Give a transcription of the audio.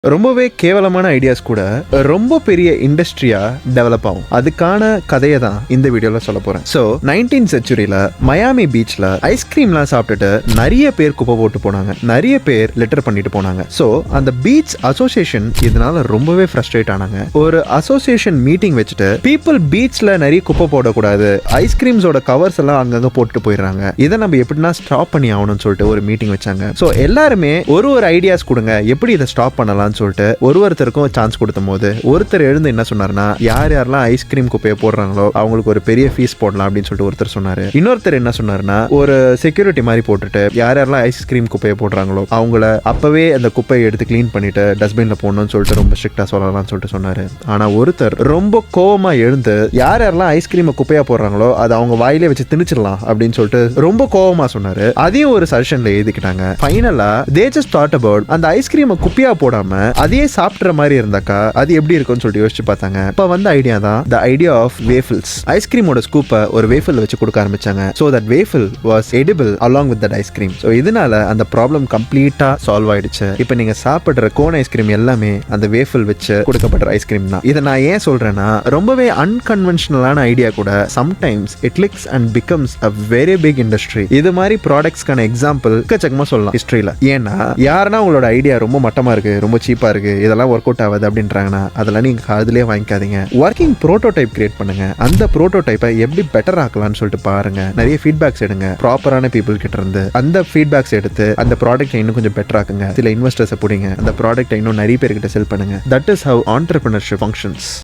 ரொம்பவே கேவலமான ஐடியாஸ் கூட ரொம்ப பெரிய இண்டஸ்ட்ரியா டெவலப் ஆகும். அதுக்கான கதையை தான் இந்த வீடியோல சொல்ல போறேன். ஸோ 19th செஞ்சுரியில மயாமி பீச்ல ஐஸ்கிரீம்லாம் சாப்பிட்டுட்டு நிறைய பேர் குப்பை போட்டு போனாங்க, நிறைய பேர் லெட்டர் பண்ணிட்டு போனாங்க. ஸோ அந்த பீச் அசோசியேஷன் இதனால ரொம்பவே ஃப்ரஸ்ட்ரேட் ஆனாங்க. ஒரு அசோசியேஷன் மீட்டிங் வச்சுட்டு பீப்புள் பீச்ல நிறைய குப்பை போடக்கூடாது, ஐஸ்கிரீம்ஸோட கவர்ஸ் எல்லாம் அங்கங்க போட்டுட்டு போயிடுறாங்க, இதை நம்ம எப்படின்னா ஸ்டாப் பண்ணி ஆகணும்னு சொல்லிட்டு ஒரு மீட்டிங் வச்சாங்க. ஸோ எல்லாருமே ஒரு ஐடியாஸ் கொடுங்க, எப்படி இதை ஸ்டாப் பண்ணலாம் சொல்லிட்டு ஒருத்தருக்கும் சான்ஸ் கொடுத்த போது ஒருத்தர் எழுந்து என்ன சொன்னார்னா, யார் யாரெல்லாம் ஐஸ்கிரீம் குப்பையை போடுறாங்களோ அவங்களுக்கு ஒரு பெரிய ஃபீஸ் போடலாம் அப்படின்னு சொல்லிட்டு ஒருத்தர் சொன்னாரு. இன்னொருத்தர் என்ன சொன்னார்னா, ஒரு செக்யூரிட்டி மாதிரி போட்டுட்டு யார் யாரெல்லாம் ஐஸ்கிரீம் குப்பையை போடுறாங்களோ அவங்கள அப்பவே அந்த குப்பையை எடுத்து கிளீன் பண்ணிட்டு டஸ்ட்பின்ல போடணும்னு சொல்லிட்டு ரொம்ப ஸ்ட்ரிக்டா சொல்லலாம்னு சொல்லிட்டு சொன்னாரு. ஆனா ஒருத்தர் ரொம்ப கோவமா எழுந்து யார் யாரெல்லாம் ஐஸ்கிரீம் குப்பையா போடுறாங்களோ அதை அவங்க வாயிலே வச்சு திணிச்சிடலாம் அப்படின்னு சொல்லிட்டு ரொம்ப கோவமா சொன்னாரு. அதையும் ஒரு சஜஷன்ல எழுதிக்கிட்டாங்க. ஃபைனலா தே ஜஸ்ட் தாட் அபவுட் அந்த ஐஸ்கிரீம் குப்பையா போடாம அதையே சாப்பிட்ற மாதிரி இருந்தாக்கா அது எப்படி இருக்கும்னு சொல்லிட்டு யோசிச்சு பார்த்தாங்க. இப்ப வந்த ஐடியா தான் தி ஐடியா ஆஃப் வேஃபிள்ஸ். ஐஸ்கிரீமோட ஸ்கூப்பை ஒரு வேஃபிள் வச்சு கொடுக்க ஆரம்பிச்சாங்க. So that waffle was edible along with that ice cream. So இதனால அந்த ப்ராப்ளம் கம்ப்ளீட்டா சால்வ் ஆயிடுச்சு. இப்போ நீங்க சாப்பிடுற கோன் ஐஸ்கிரீம் எல்லாமே அந்த வேஃபிள் வச்சு கொடுக்கப்படுற ஐஸ்கிரீம் தான். இதை நான் ஏன் சொல்றேன்னா, ரொம்பவே அன்கன்வென்ஷனலான ஐடியா கூட sometimes it clicks and becomes a very big industry. இது மாதிரி ப்ராடக்ட்ஸ்க்கான எக்ஸாம்பிள் எக்கச்சக்கமா சொல்லலாம் ஹிஸ்டரியில. ஏன்னா யாருன்னா உங்களோட ஐடியா ரொம்ப மட்டமா இருக்கு, ரொம்ப சீப்பா இருக்கு, இதெல்லாம் ஒர்க் அவுட் ஆகுது அப்படின்றாங்கன்னா அதெல்லாம் நீங்க அதுலயே வாங்கிக்காதீங்க. ஒர்க்கிங் ப்ரோட்டோடைப் கிரியேட் பண்ணுங்க. அந்த ப்ரோட்டோடைப்பை எப்படி பெட்டர் ஆக்கலாம்னு சொல்லிட்டு பாருங்க. நிறைய ஃபீட்பேக்ஸ் எடுங்க ப்ராப்பரான பீப்புள் கிட்ட இருந்து. அந்த ஃபீட்பேக்ஸ் எடுத்து அந்த ப்ராடக்ட் இன்னும் கொஞ்சம் பெட்டர் ஆக்குங்க. சில இன்வெஸ்டர்ஸை பிடிங்க, அந்த ப்ராடக்ட் இன்னும் நிறைய பேர்கிட்ட செல் பண்ணுங்க. That is how entrepreneurship functions.